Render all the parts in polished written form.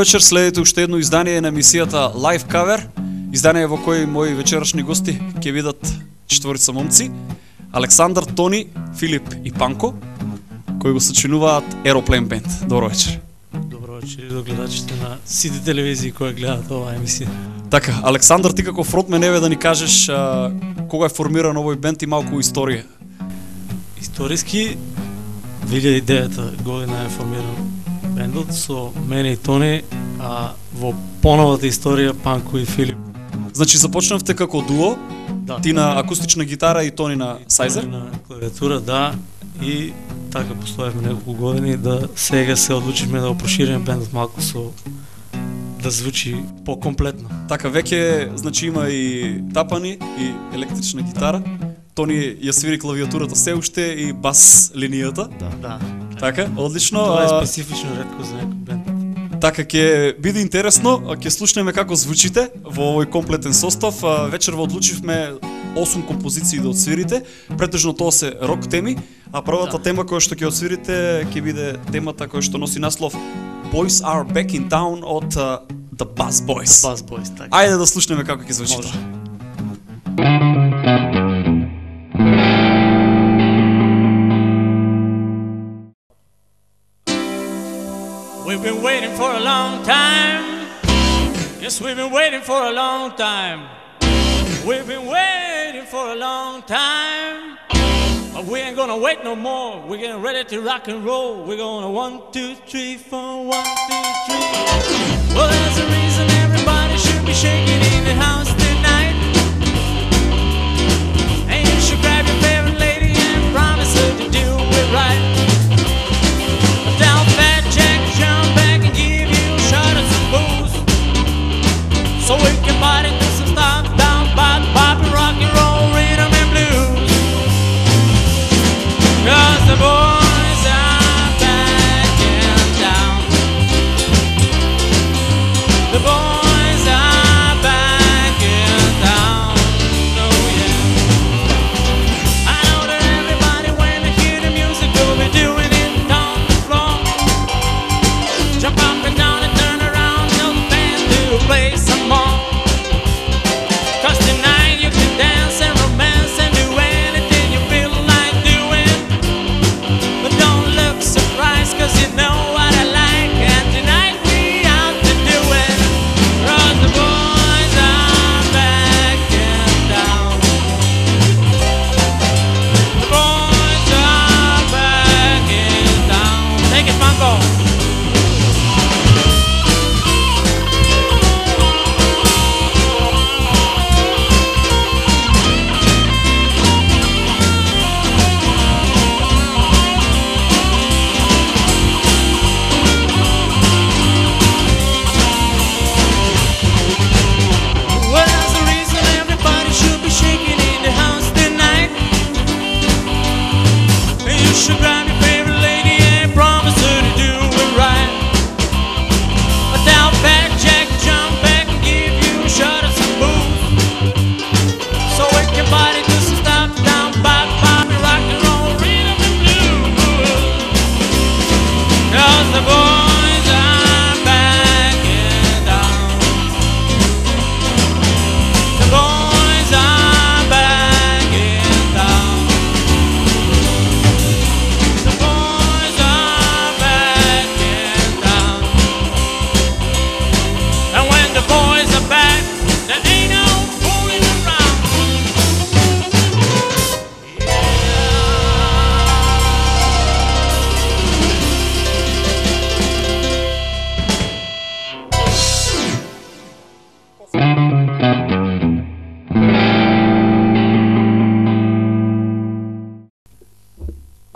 вечер, следите уште едно издание на емисијата Live Cover, издание во кој мои вечерашни гости ќе видат четворица момци, Александар, Тони, Филип и Панко, кои го сочинуваат Aeroplane Band. Добро вечер. Добро вечер до гледачите на сите телевизии кои гледаат оваа емисија. Така, Александар, ти како фронтмен еве да ни кажеш кога е формиран овој бенд и малку историја. Историски 2009 година е формиран бендот со мене и Тони, а во поновата историја Панко и Филип. Значи започнавте како дуо, Да. ти на акустична гитара и Тони на сайзер? Тони на клавиатура, да, и така постоевме неколку години, да сега се одлучивме да го прошириме бендот малку со да звучи покомплетно. Така, веќе значи има и тапани и електрична гитара. Тони ја свири клавиатурата се уште и бас линијата. Да. Така, одлично. Тоа е специфично ретко за некој бенд. Така, ќе биде интересно, ќе слушнеме како звучите во овој комплетен состав. Вечерва одлучивме 8 композиции да отсвирите, претежно тоа се рок теми, а првата тема која што ќе отсвирите ќе биде темата која што носи наслов Boys Are Back in Town од The Buzz Boys. Buzz Boys, така. Ајде да слушнеме како ќе звучи тоа. We've been waiting for a long time. Yes, we've been waiting for a long time. We've been waiting for a long time. But we ain't gonna wait no more. We're getting ready to rock and roll. We're gonna 1, 2, 3, 4, 1, 2, 3. Well, there's a reason everybody should be shaking in the house tonight. And you should grab your favorite lady and promise her to do it right. Down fat Jack, jump back and give you a shot of some booze, so we can party to some stuff down by the pop and rock and roll rhythm and blues. 'Cause the boys are back in town. The boys are back in town. Oh yeah. I know that everybody when they hear the music will be doing it on the floor. Jump up and down and turn around, tell the band to play some more. 'Cause tonight you can dance and romance and do anything you feel like doing. But don't look surprised 'cause you know what I like. And tonight we out to do it. 'Cause the boys are back in town. The boys are back in town. Take it, Funko. Well, there's a reason everybody should be shaking in the house tonight. And you should grab your favorite lady and promise her to do it right. But down back, Jack, jump back and give you a shot of some booze, so we can party to some stuff down by the pop and rock and roll rhythm and blues. 'Cause the boys are back in town. The boys are back in town. The boys are back in town. And when the boys are back, there ain't no fooling around.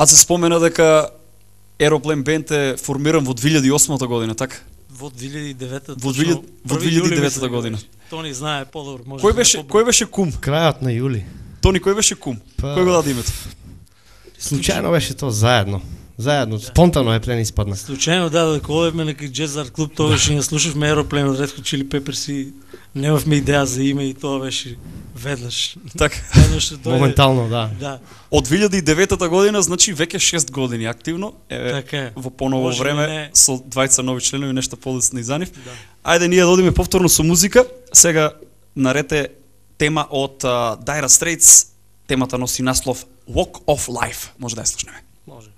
Аз се спомена дека Aeroplane Band е формиран во 2008 година, така? Во 2009 Во 2009 година. Тони знае подобро, може. Кој беше кум? Крајот на јули. Тони, кој беше кум? Кој го даде името? Случајно беше тоа заедно. Заедно, спонтано е плен испадна. Случајно дека одевме на некој джез арт клуб, тогаш ја слушавме Aeroplane од Red Hot Chili Peppers и немавме идеја за име и тоа беше Веднаш. Така. Веднаш ще дойде. Моментално, да. Да, Од 2009 година, значи веќе 6 години активно. така е. Во поново Може би време не. со двајца нови членови, нешто подесни за нив. Да. Ајде ние да одиме повторно со музика. Сега нарете тема од Dire Straits. Темата носи наслов Walk of Life. Може да ја слушнеме. Може.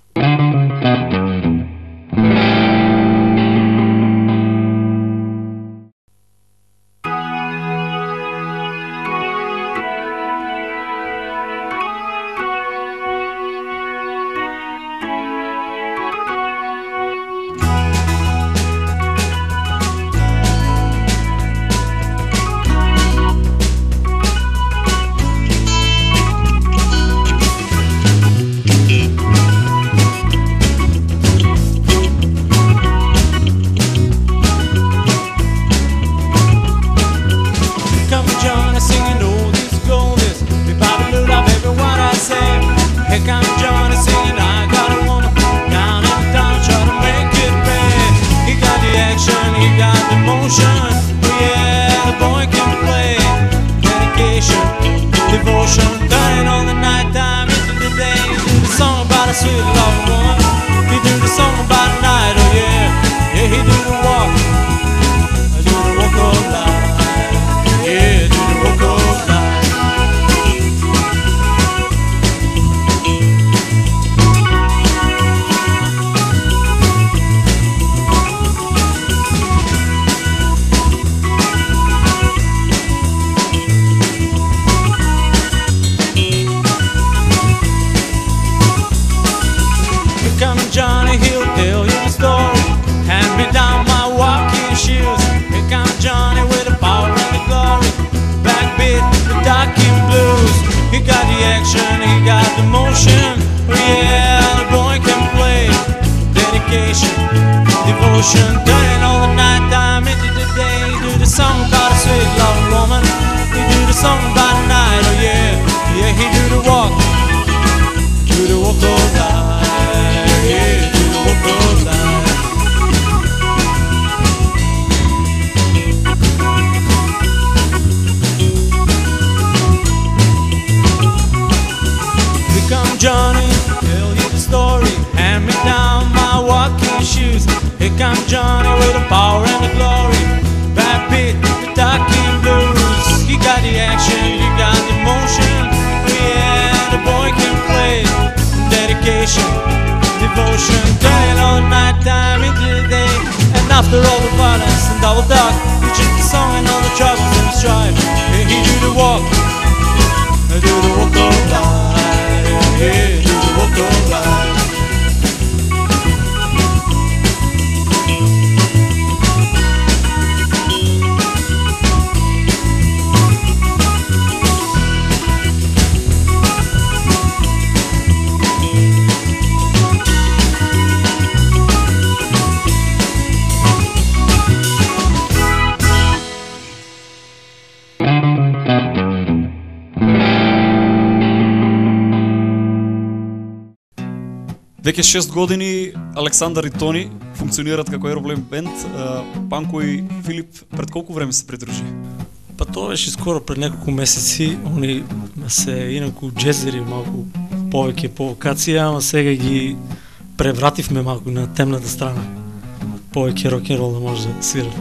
Come Johnny singing oldies goldies. Be Bobby Lou love every word I say. Here comes Johnny singing I got a woman down in town try to make it pay. He got the action, he got the motion. Oh yeah, the boy can play. Dedication, devotion, turning on the night time into the day. He do the song about a sweet love woman. He do the song about a night, oh yeah. Yeah, he do the walk. I do the walk of life. Yeah, do the walk of life. Here comes Johnny, he'll tell you the story. Hand me down my walking shoes. Here comes Johnny with the power and the glory. Backbeat, the darking blues. He got the action, he got the motion. Oh yeah, the boy can play. Dedication, devotion, turning all the night time into the day. Do the song about a sweet love woman. He do the song about a night, oh yeah. Yeah, he do the walk. Do the walk of life. Yeah, do the walk of life. Here come Johnny, tell you the story. Hand me down my walking shoes. Here come Johnny with the power and the glory. Backbeat, the talking blues. He got the action, he got the motion. Oh yeah, the boy can play. Dedication, devotion, turning all the night time into the day. And after all the violence and double dark, he just the song and all the troubles and the strife. Yeah, he do the walk. I do the walk of life. Yeah, do the walk of life. Веќе 6 години Александар и Тони функционираат како Aeroplane Band. Панко и Филип пред колку време се придружи? Па тоа беше скоро пред неколку месеци. Они се инаку джезери малку повеќе по вокација, ама сега ги превративме малку на темната страна. Повеќе рок-н-рол да може да свират.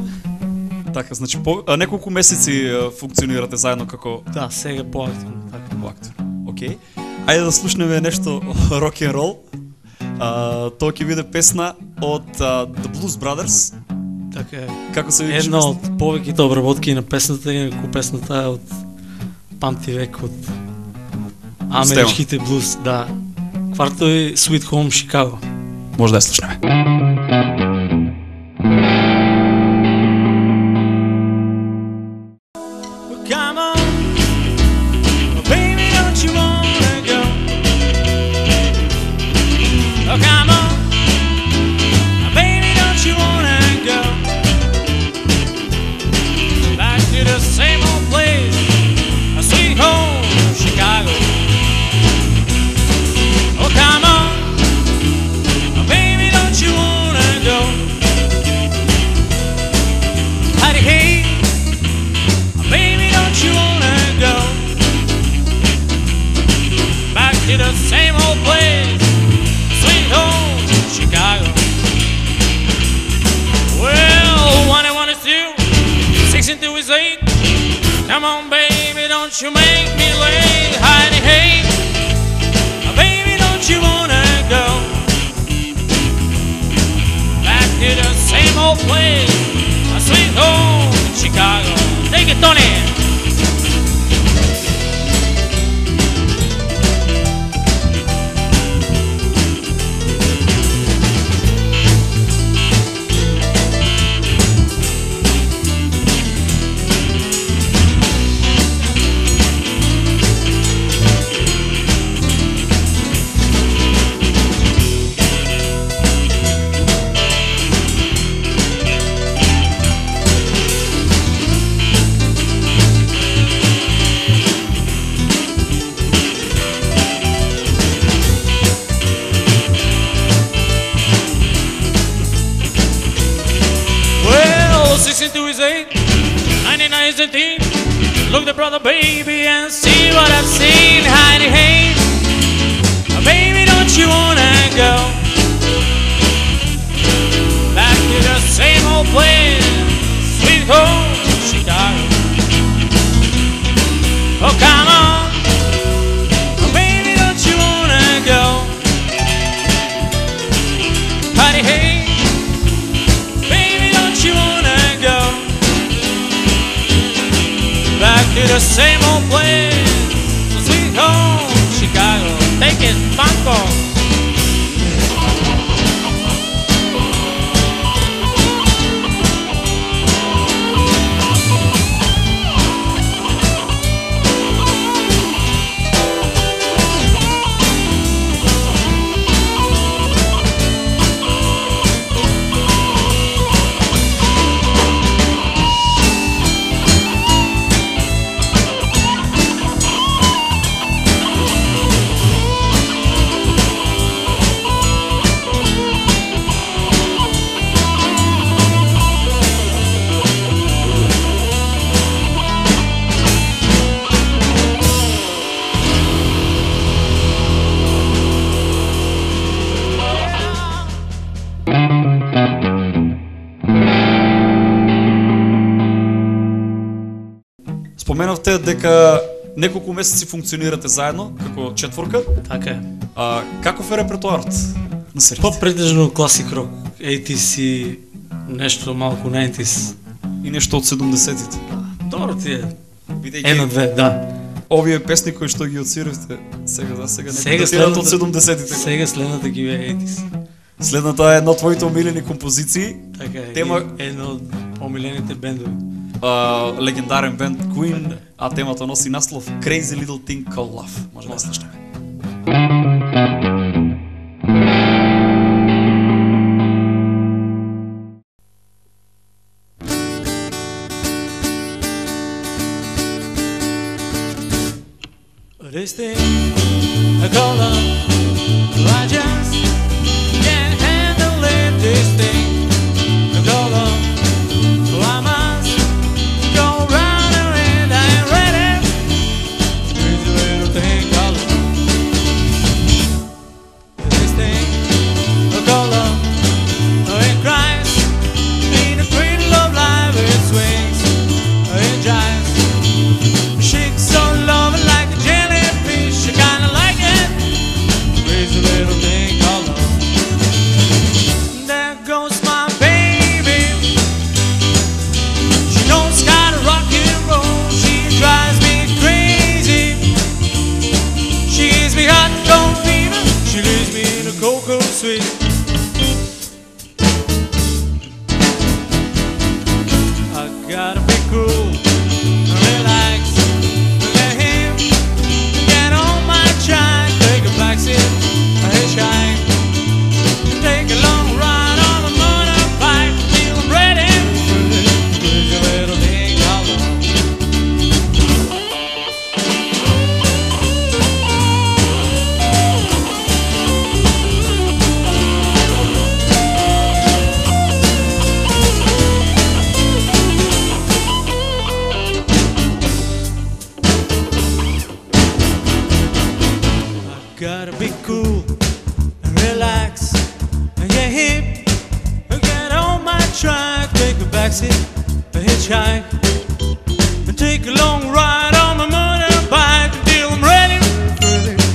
Така, значи неколку месеци функционирате заедно како Да, сега поактивно. Така. актер. Океј. Ајде да слушнеме нешто рок-н-рол. Тоа ќе биде песна од The Blues Brothers. Така е. Како се викаше? Една од повеќето обработки на песната, инаку песната е од памти век, од америчките блуз, да. Кварто е Sweet Home Chicago. Може да ја слушнеме. Come on, baby, don't you wanna go? Oh, come on, baby, don't you wanna go? Back to the same old place, a sweet home, Chicago. Oh, come on, baby, don't you wanna go? Howdy, hey, baby, don't you wanna Come on, baby, don't you make me late. Heidi, hey, baby, don't you wanna go back to the same old place, a sweet home in Chicago? Take it, Tony. Well, 62 is 8, 99 is 18. Look the brother, baby, and see what I've seen. Heidi, hey, baby, don't you wanna go back to the same old place, sweet home Chicago? Oh, come on, baby, don't you wanna go? Heidi, hey, baby, don't you wanna go back to the same old place, sweet home Chicago? Take it, Banco. Споменавте дека неколку месеци функционирате заедно како четворка. Така е. Каков е репертоарот на свирите? По-предежно класик рок, 80s и нешто малку 90s. И нешто од 70-тите. Добро ти е. Бидејќи Една-две, да. овие песни кои што ги отсвиравте сега не Сега датираат од следната- 70-тите. Сега следната ги е 80s. Следната е една од твоите омилени композиции. Така е. Тема- И едно од омилените бендови. Легендарен бенд Queen, а темата носи наслов Crazy Little Thing Called Love. Може да я слушнеме. This thing I call love, I just can't handle it. This thing I call love, I must go round and round. I'm ready. Crazy little thing called love. This thing I call love, it cries in the cradle of life. It swings, it jives, shakes on love like a jellyfish. I kinda like it. Crazy little thing. take a long ride on my motorbike until I'm ready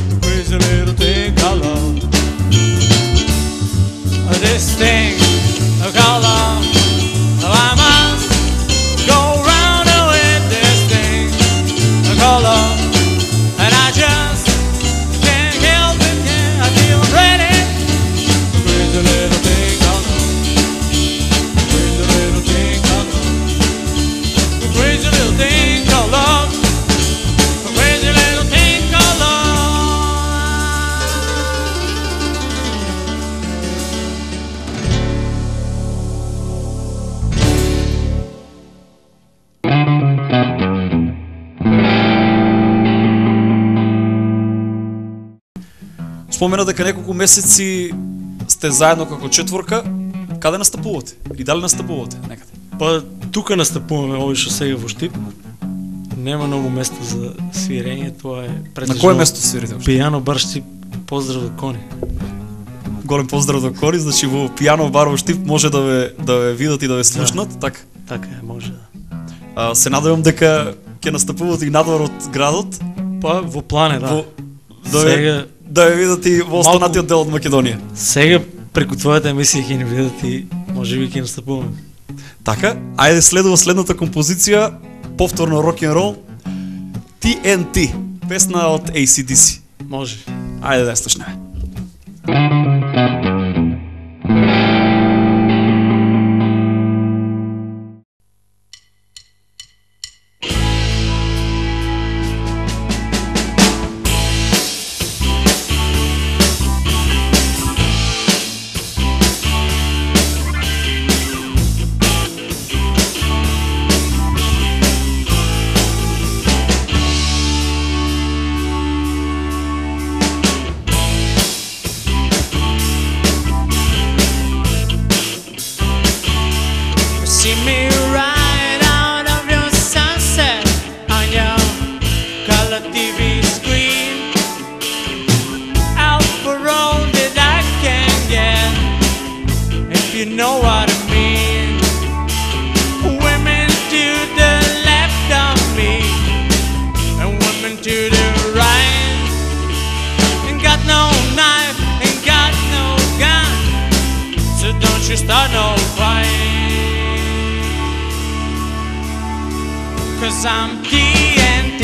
for crazy little thing called love. This thing called love. I must go round with this thing called love, and I just can't help it. Yeah, I feel ready for crazy little thing called love. Crazy little thing called love. Crazy little thing called love. Crazy little thing called love. Спомена дека неколку месеци сте заедно како четворка. Каде настапувате? И дали настапувате некаде? Па тука настапуваме овој што сега во Штип. Нема многу место за свирење, тоа е На претежно кое место свирите? Пијано бар Штип. Поздрав до Кони. Голем поздрав до Кори, значи во пијано бар во Штип може да ве видат и да ве слушнат, така. Така е, може да. Се надевам дека ќе настапувате и надвор од градот. Па во плане, да. Сега да ве видат и во останатиот дел од Македонија. Сега преку твојата емисија ќе ни видат и можеби ќе настапуваме. Така, ајде следува следната композиција, повторно рок-н-рол, TNT, песна од AC/DC. Може. Ајде да ја слушнеме. See me right out of your sunset on your color TV screen. Out for all that I can get, if you know what I mean. Women to the left of me, and women to the right. Ain't got no knife, ain't got no gun, so don't you start no fight. 'Cause I'm TNT,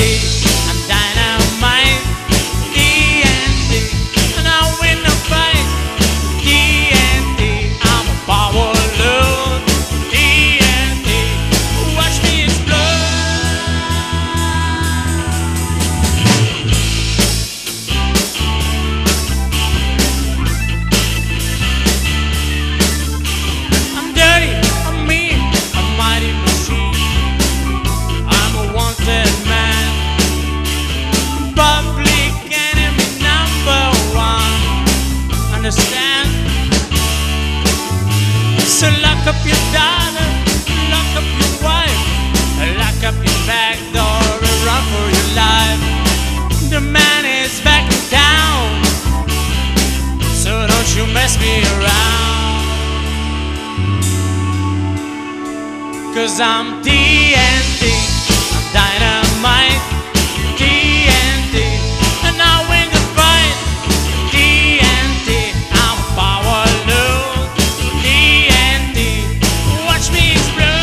I'm dynamite, TNT, and I win the fight. TNT, I'm a power load. TNT, watch me explode. I'm dirty, I'm mean, I'm mighty machine. I'm a wanted man, public enemy number one. Understand? So lock up your daughter, lock up your wife, lock up your back door and run for your life. The man is backing down, so don't you mess me around. 'Cause I'm TNT, I'm dynamite, TNT, and I win the fight. TNT, I'm a power load. TNT, watch me explode.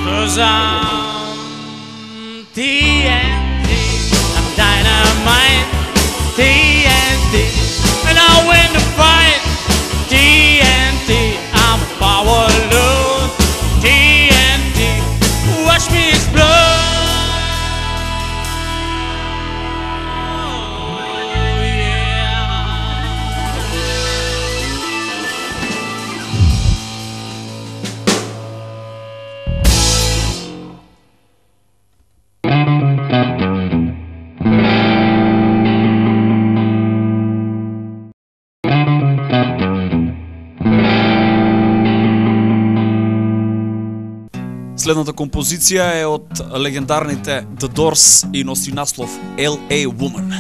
Cause I'm TNT, I'm dynamite, TNT, and I win the fight. TNT, I'm a power load. TNT, watch me explode. Oh, yeah. Следната композиција е од легендарните The Doors и носи наслов L.A. Woman.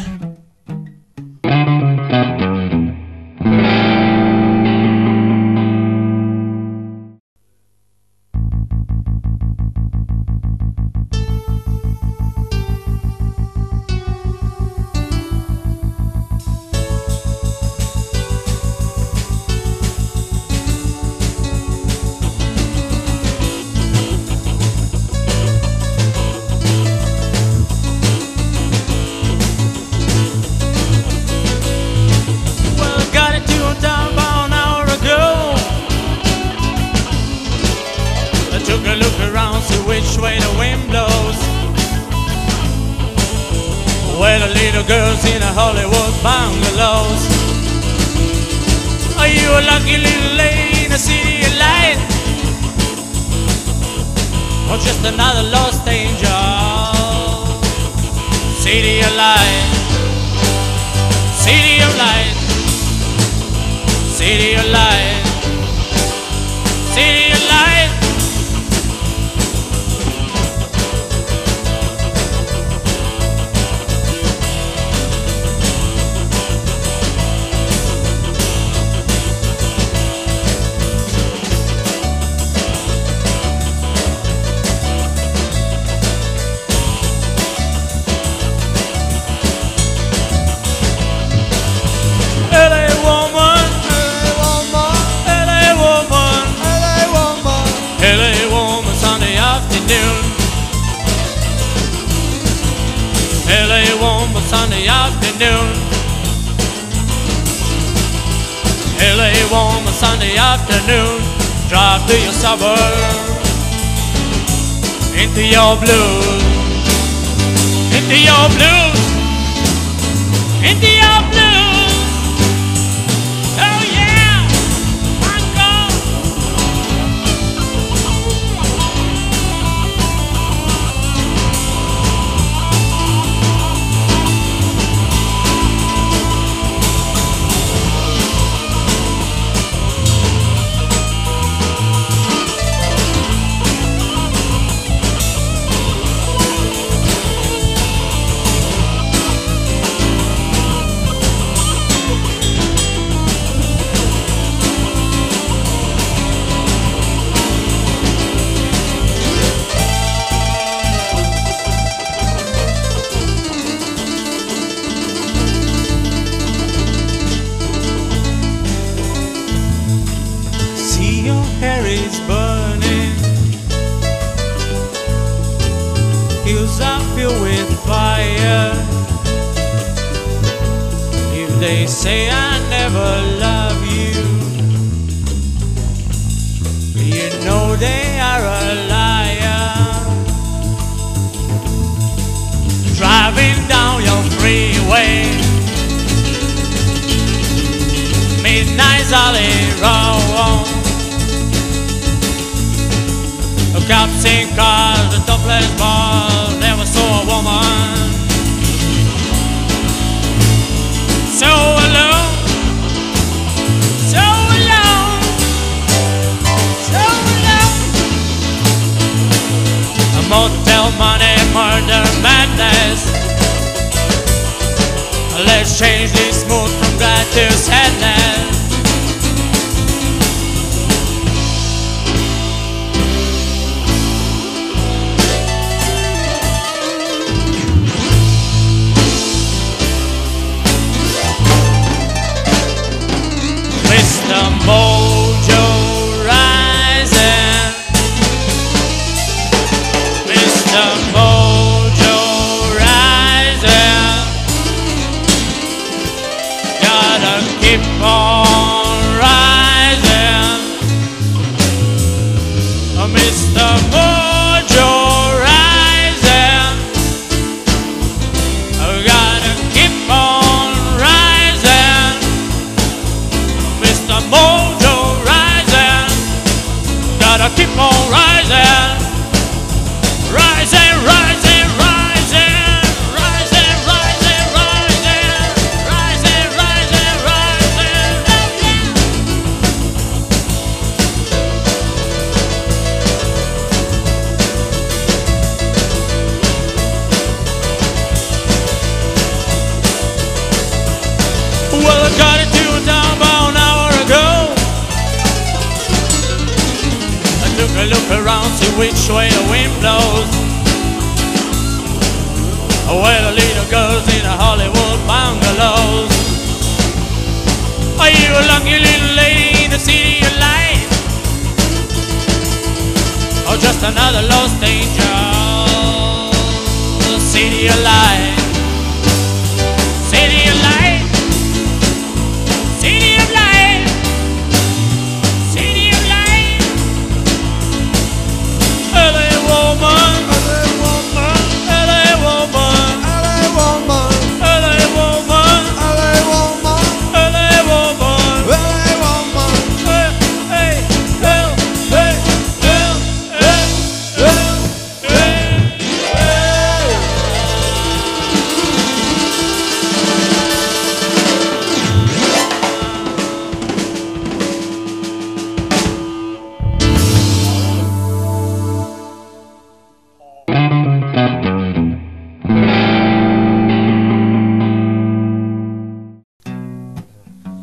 Girls in a Hollywood bungalows. Are you a lucky little lady in a city of light, or just another lost angel? City of light, city of light, city of light, city of light. LA woman Sunday afternoon. LA woman Sunday afternoon. Drive to your suburb, into your blues, into your blues, into your blues. Oh yeah, I'm gone. Is burning, hills are filled with fire. If they say I never love you, you know they are a liar. Driving down your freeway, midnight's alley road. Cops in cars, the topless bars, never saw a woman so alone, so alone, so alone. A motel money, murder, madness. Let's change this mood from glad to sadness. Mr. Mojo rising, Mr. Mojo rising. Gotta keep on around, see which way the wind blows. Where the little girls in the Hollywood bungalows. Are you a lucky little lady in the city of light? Or just another lost angel? The city of light. City of light. City of light. City of light. LA woman. LA woman. LA woman. LA woman. LA woman. LA woman. LA woman. LA woman. Hey, hey, hey, hey, hey, hey, hey.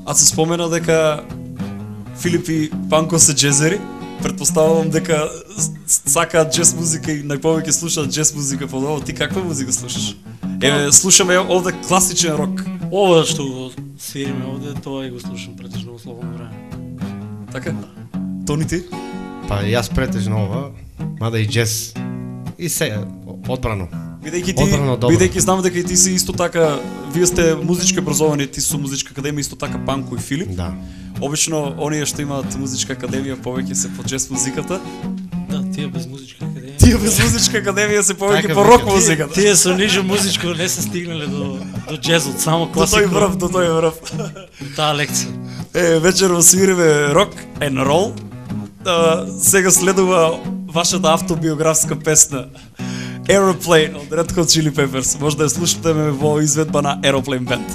Аз се спомена дека Филип и Панко се джезери. Предпоставувам дека сакаат джез музика и најповеќе слушаат джез музика подобро. Ти каква музика слушаш? Еве, слушаме овде класичен рок. Ова што го свириме овде, тоа и го слушам претежно во слободно време. Така? Тони ти? Па и јас претежно ова, мада и джез. И се одбрано. Одбрано добро. Бидејќи знам дека и ти си исто така, вие сте музички образовани, ти си со музичка академија исто така Панко и Филип. Да. Обично оние што имаат музичка академија повеќе се по джез музиката. Да, тие без музичка академија. Тие без музичка академија се повеќе Така по веќе. рок музиката. Тие со ниже музичко не се стигнале до джезот, само До тој класика. врв, до тој врв. Таа лекција. Вечерва свириме рок and roll. Сега следува вашата автобиографска песна Aeroplane од Red Hot Chili Peppers. Може да ја слушате во изведба на Aeroplane Band.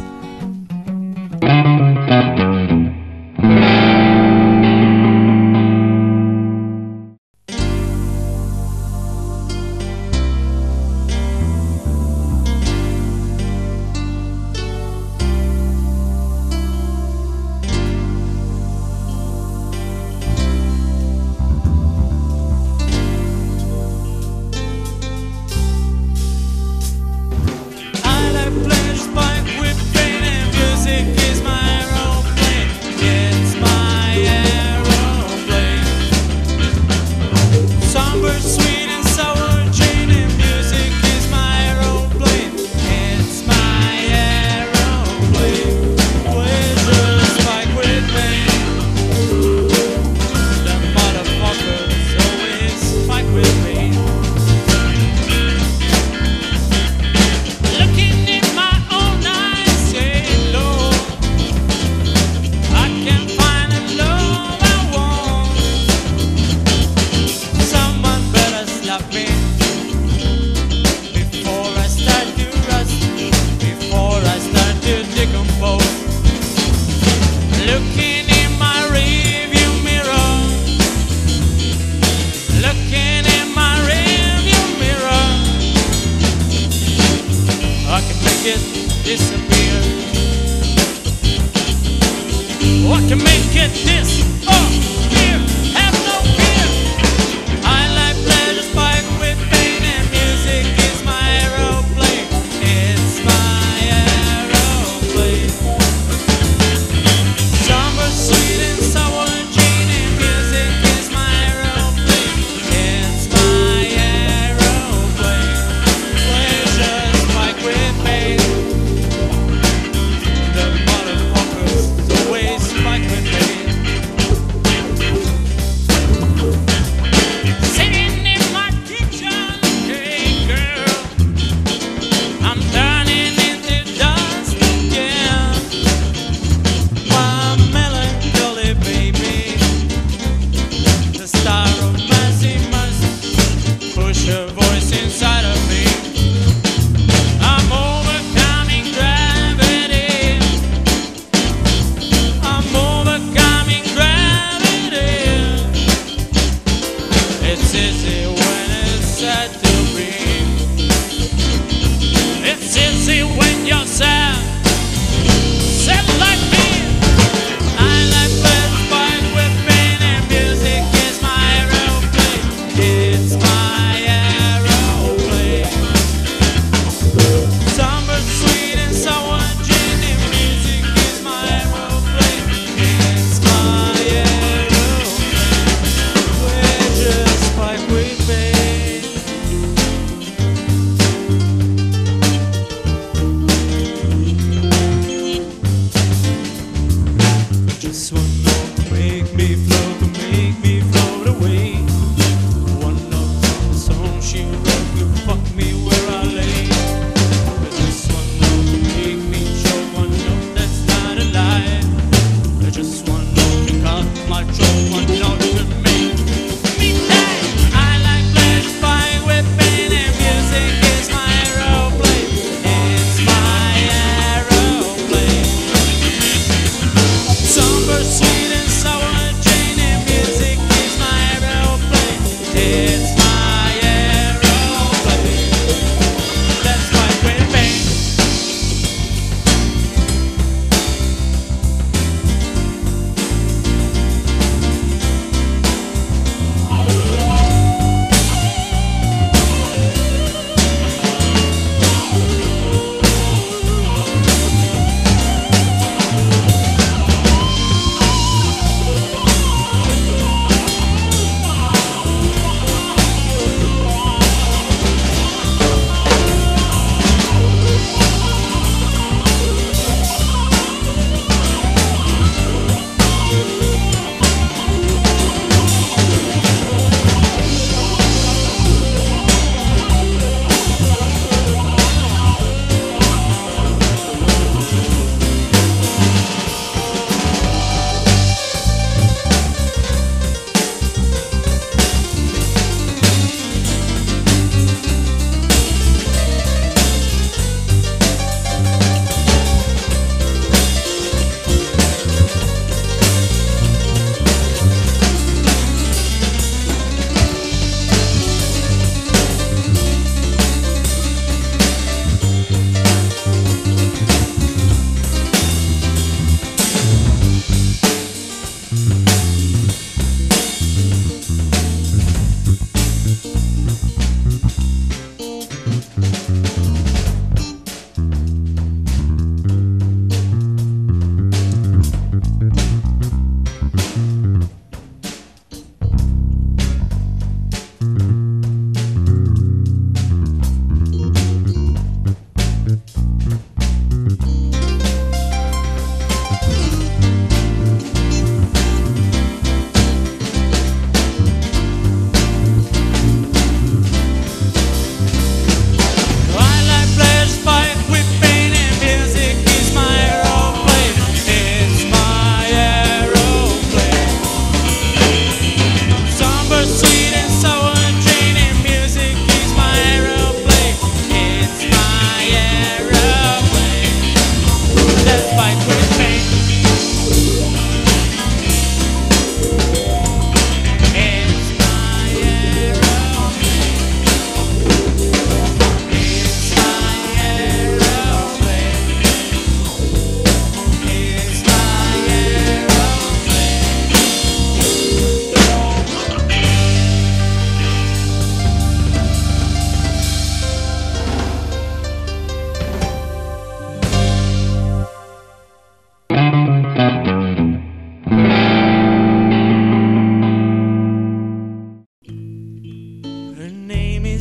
I like pleasures, bike whip,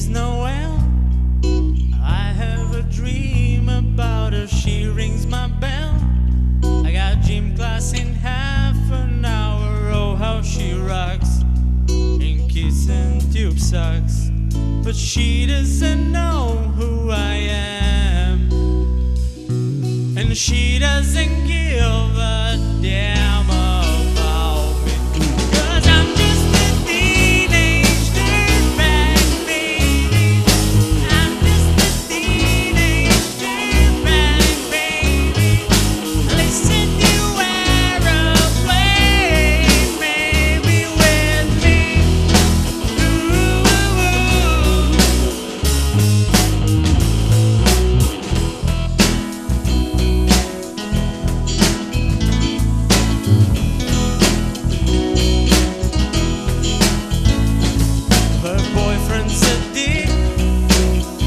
name's Noel. I have a dream about her, she rings my bell. I got gym class in half an hour, oh how she rocks in kiss and tube socks. But she doesn't know who I am, and she doesn't give a damn about me. 'Cause I'm just a teenage dirtbag, baby. I'm just a teenage dirtbag, baby. Listen to aeroplane, maybe with me. Her boyfriend's a dick.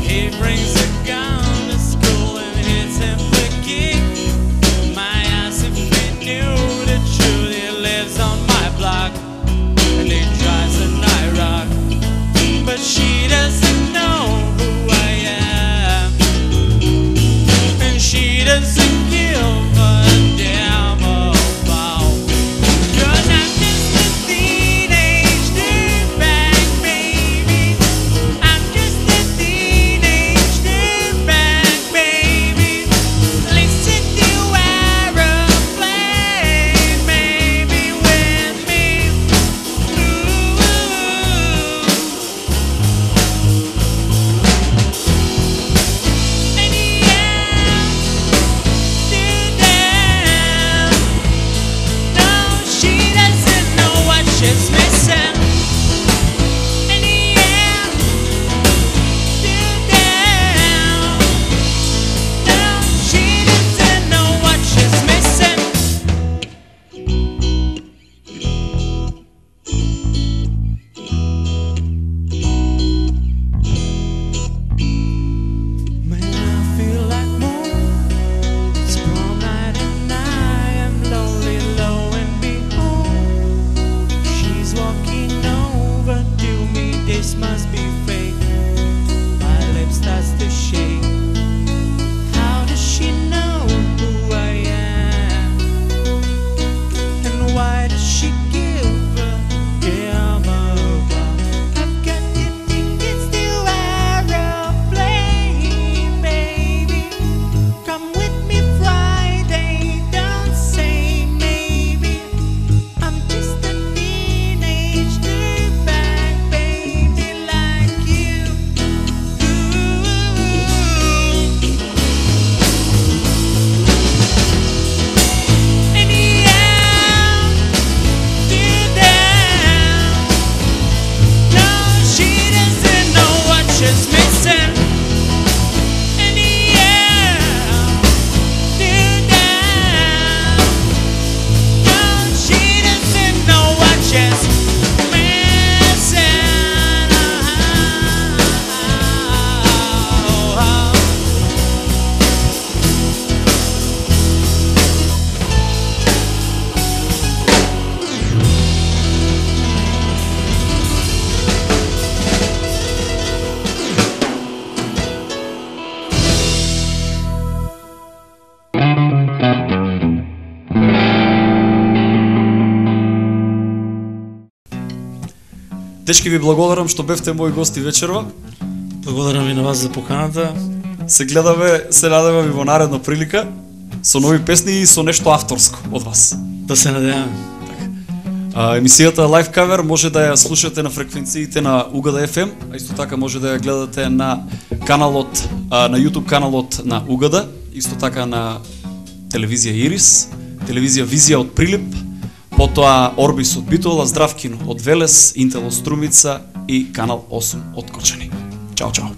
He brings a gun to school and hits him for kick. My ass, if he knew the truth, he lives on my block and he drives an IROC. But she doesn't know who I am, and she doesn't give a damn about me. 'Cause I'm just a teenage dirtbag, baby. I'm just a teenage dirtbag, baby. Listen to aeroplane, maybe with me. And yeah, do that. No, she doesn't know what she's missing. And yeah, do that. No, she doesn't know what she's missing. Man, I feel like more. It's prom night and I am lonely, lo and behold, she's walking over to me. This must be fake. My lips starts to shake. How does she know who I am? And why does she give a damn about? I've got the tickets to aeroplane, baby. Come with me Friday, don't say maybe. I'm just a teenage dirtbag, baby, like you. And yeah, do that. No, she doesn't know what she's missing. And yeah, do that. No, she doesn't know what she's missing. Дечки, ви благодарам што бевте мои гости вечерва. Благодарам и на вас за поканата. Се гледаме, се надеваме во наредна прилика со нови песни и со нешто авторско од вас. Да се надеваме. Емисијата Live Cover може да ја слушате на фреквенциите на Угада FM, а исто така може да ја гледате на каналот, на YouTube каналот на Угада, исто така на телевизија Ирис, телевизија Визија од Прилип, потоа Орбис од Битола, Здравкино од Велес, Интел од Струмица и Канал 8 од Корчани. Чао, чао.